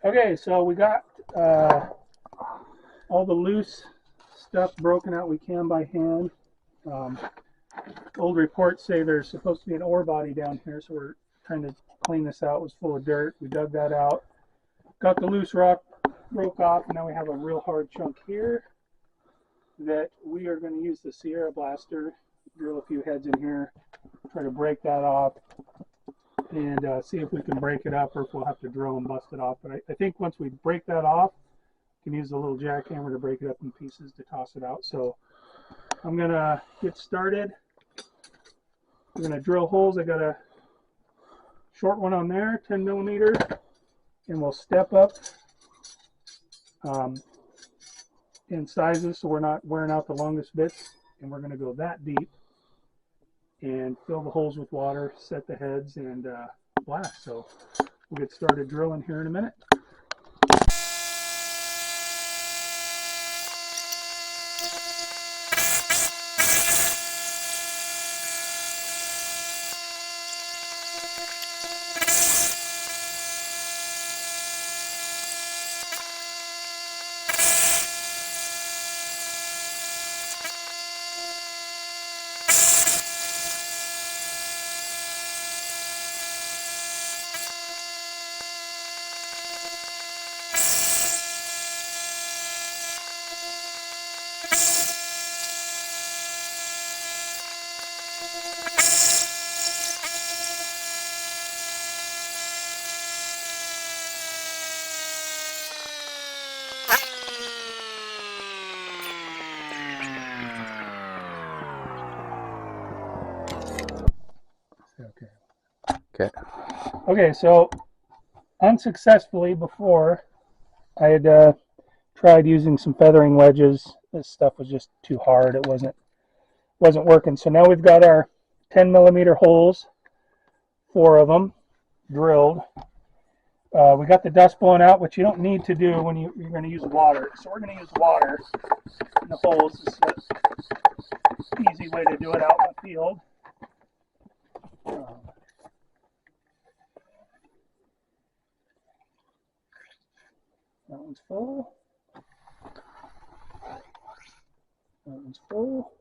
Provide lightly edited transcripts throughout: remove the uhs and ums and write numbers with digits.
Okay, so we got all the loose stuff broken out we can by hand. Um, Old reports say there's supposed to be an ore body down here, so we're trying to clean this out. It was full of dirt. We dug that out. Got the loose rock broke off, and now we have a real hard chunk here that we are going to use the Sierra Blaster, drill a few heads in here, try to break that off, and see if we can break it up or if we'll have to drill and bust it off. But I think once we break that off, we can use a little jackhammer to break it up in pieces to toss it out. So I'm going to get started. We're going to drill holes. I got a short one on there, 10 millimeter, and we'll step up in sizes so we're not wearing out the longest bits. And we're going to go that deep and fill the holes with water, set the heads, and blast. So we'll get started drilling here in a minute. Okay. Okay, so unsuccessfully before, I had tried using some feathering wedges. This stuff was just too hard. It wasn't working. So now we've got our 10 millimeter holes, 4 of them drilled. We got the dust blown out, which you don't need to do when you're going to use water. So we're going to use water in the holes. This is an easy way to do it out in the field. That one's full. That one's full.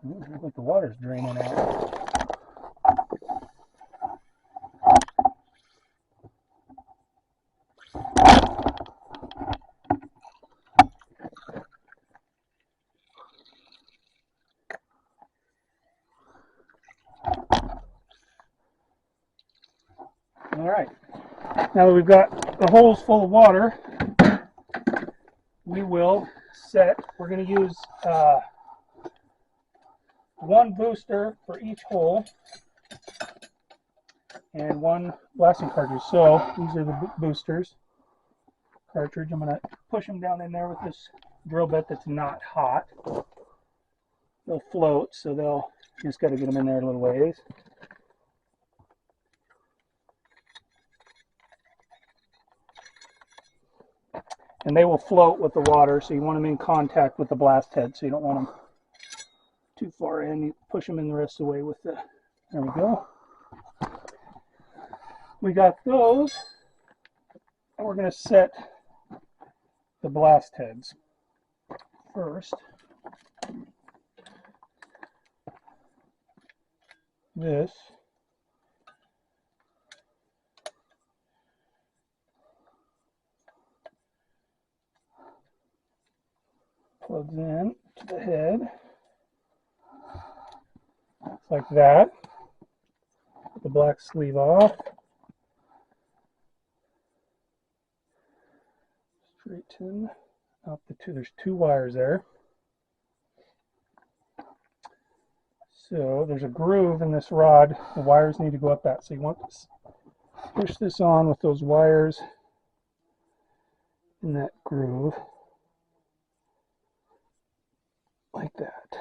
I think the water's draining out. All right. Now that we've got the holes full of water, we will set. We're going to use one booster for each hole and one blasting cartridge. So these are the boosters. Cartridge. I'm going to push them down in there with this drill bit that's not hot. They'll float, so you just got to get them in there a little ways. And they will float with the water, so you want them in contact with the blast head, so you don't want them too far in. You push them in the rest of the way with the, there we go. We got those, and we're going to set the blast heads first. This plugs in to the head, like that. Put the black sleeve off. Straighten out the two. There's 2 wires there. So there's a groove in this rod. The wires need to go up that. So you want to push this on with those wires in that groove, like that.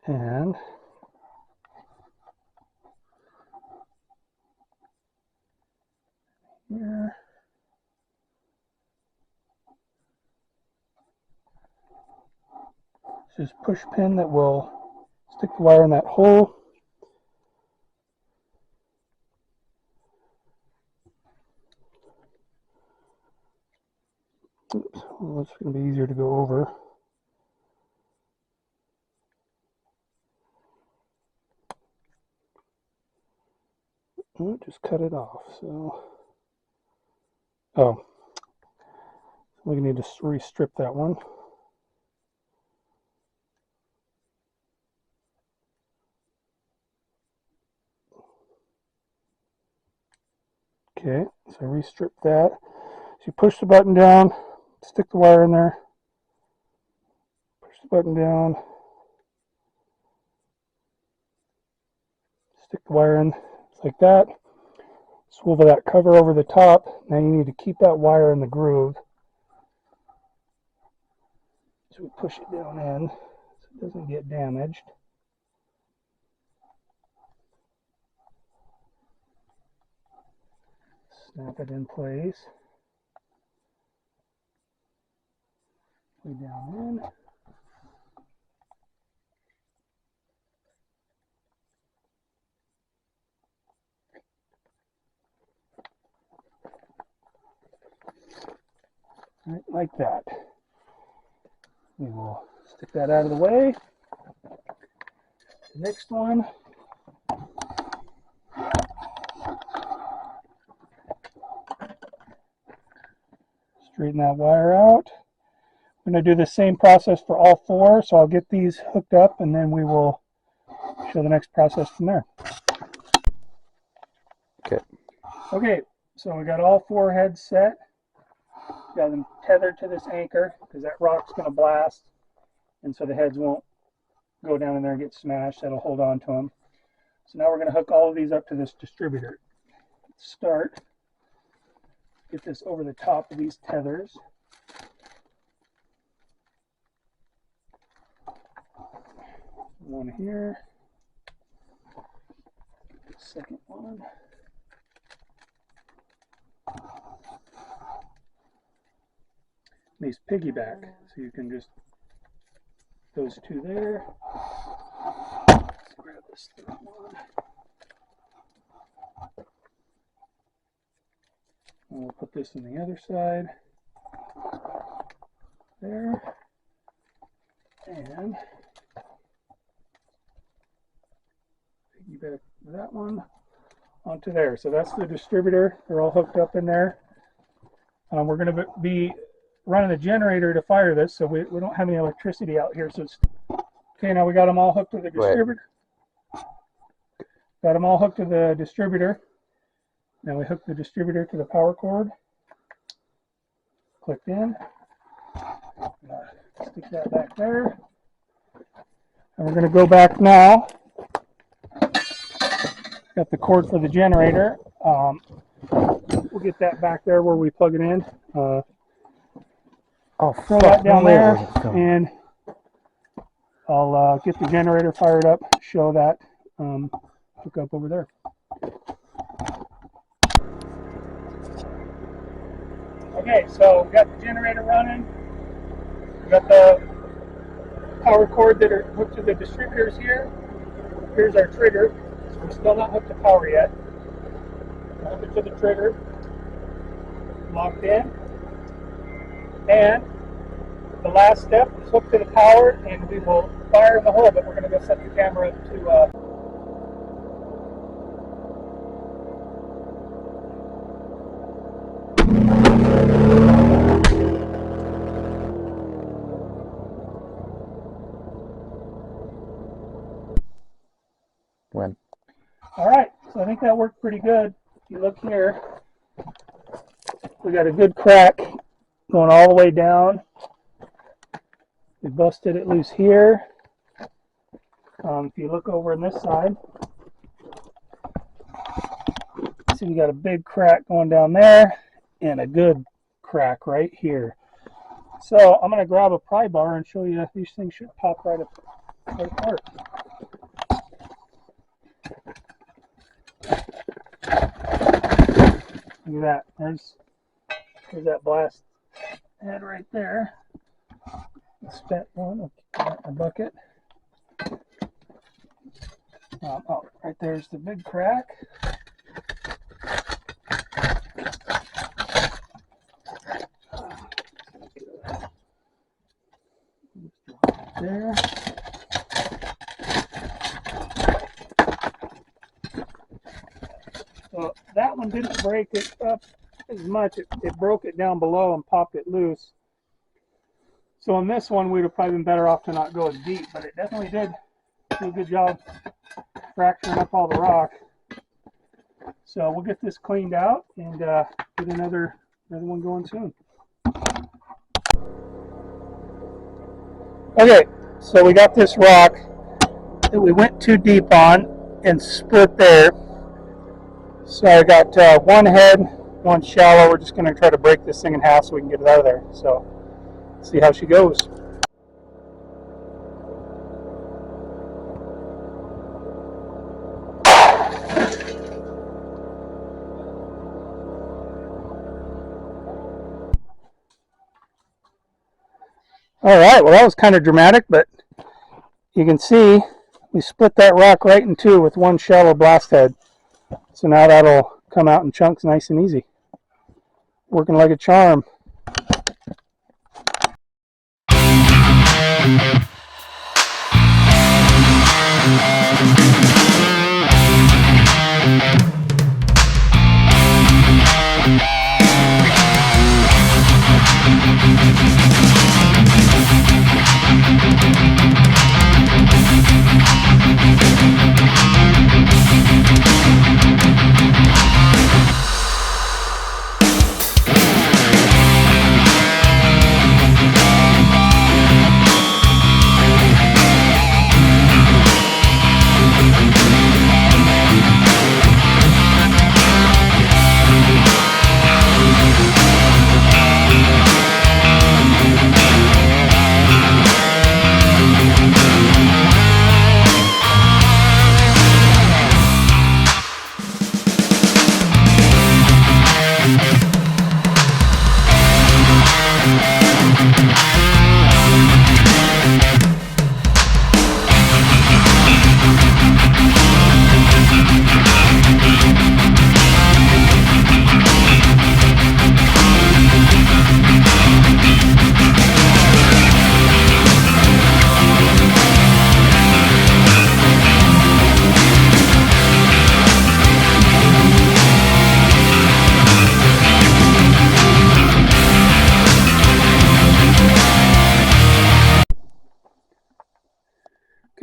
And here. This is push pin that will stick the wire in that hole. Oops, well, it's going to be easier to go over. Oh, just cut it off. So, oh, we need to re-strip that one. Okay, so re-strip that. So you push the button down, stick the wire in there, push the button down, stick the wire in like that, swivel that cover over the top. Now you need to keep that wire in the groove. So we push it down in so it doesn't get damaged. Snap it in place. Way down in. Right, like that. We will stick that out of the way. Next one. Straighten that wire out. I'm going to do the same process for all four, so I'll get these hooked up and then we will show the next process from there. Okay, so we got all four heads set. Got them tethered to this anchor because that rock's going to blast, and so the heads won't go down in there and get smashed. That'll hold on to them. So now we're going to hook all of these up to this distributor. Let's start. Get this over the top of these tethers. One here. Second one. These piggyback, so you can just those two there. Let's grab this third one. And we'll put this on the other side. There. And piggyback that one onto there. So that's the distributor. They're all hooked up in there. We're going to be running a generator to fire this, so we don't have any electricity out here. So it's okay. Now we got them all hooked to the distributor. Got them all hooked to the distributor. Now we hook the distributor to the power cord. Clicked in. Stick that back there. And we're going to go back now. Got the cord for the generator. We'll get that back there where we plug it in. I'll throw that down there, and I'll get the generator fired up, show that hook up over there. Okay, so we got the generator running. We got the power cord that are hooked to the distributors here. Here's our trigger. So we're still not hooked to power yet. Hook it to the trigger. Locked in. And the last step is hooked to the power, and we will fire in the hole, but we're going to go set the camera up to when. All right, so I think that worked pretty good. If you look here, we got a good crack going all the way down. We busted it loose here. If you look over on this side, see we got a big crack going down there and a good crack right here. So I'm going to grab a pry bar and show you. These things should pop right apart. Look at that. There's that blast head right there. spent one. I'll keep that in a bucket. Oh, right there's the big crack. There. So that one didn't break it up as much. It broke it down below and popped it loose. So on this one, we'd have probably been better off to not go as deep, but it definitely did do a good job fracturing up all the rock. So we'll get this cleaned out and get another one going soon. Okay, so we got this rock that we went too deep on and split there. So I got one head, one shallow. We're just going to try to break this thing in half so we can get it out of there. So see how she goes. All right, well that was kind of dramatic, but you can see we split that rock right in two with one shallow blast head. So now that'll come out in chunks nice and easy. Working like a charm.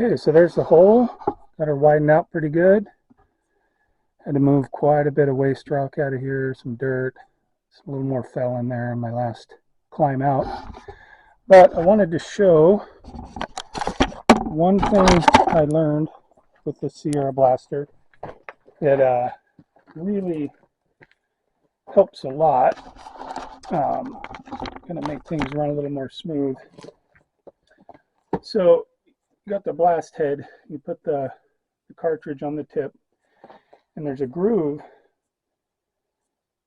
Okay, so there's the hole. Got her widened out pretty good. Had to move quite a bit of waste rock out of here, some dirt. A little more fell in there in my last climb out. But I wanted to show one thing I learned with the Sierra Blaster that really helps a lot. Gonna make things run a little more smooth. So you got the blast head, you put the cartridge on the tip, and there's a groove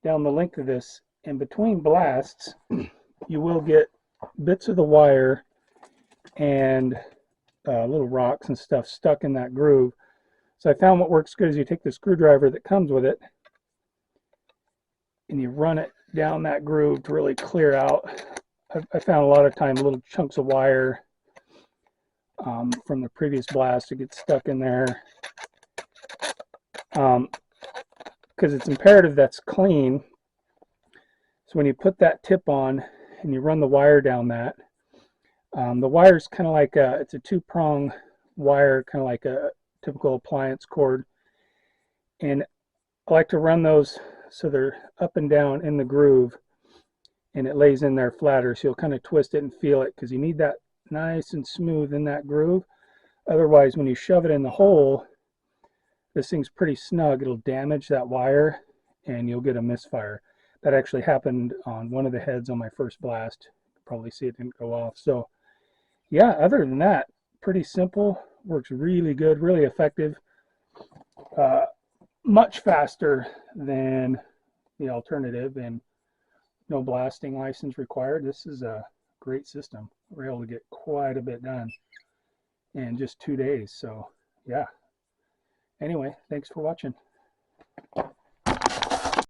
down the length of this, and between blasts you will get bits of the wire and little rocks and stuff stuck in that groove. So I found what works good is you take the screwdriver that comes with it and you run it down that groove to really clear out. I found a lot of times little chunks of wire from the previous blast to get stuck in there, because it's imperative that's clean. So when you put that tip on and you run the wire down that, the wire is kind of like it's a two-prong wire, kind of like a typical appliance cord, and I like to run those so they're up and down in the groove and it lays in there flatter, so you'll kind of twist it and feel it, because you need that nice and smooth in that groove. Otherwise, when you shove it in the hole, this thing's pretty snug, it'll damage that wire and you'll get a misfire. That actually happened on one of the heads on my first blast. You can probably see it didn't go off. So yeah, other than that, pretty simple, works really good, really effective, much faster than the alternative, and no blasting license required. This is a great system. We're able to get quite a bit done in just 2 days. So yeah. Anyway, thanks for watching.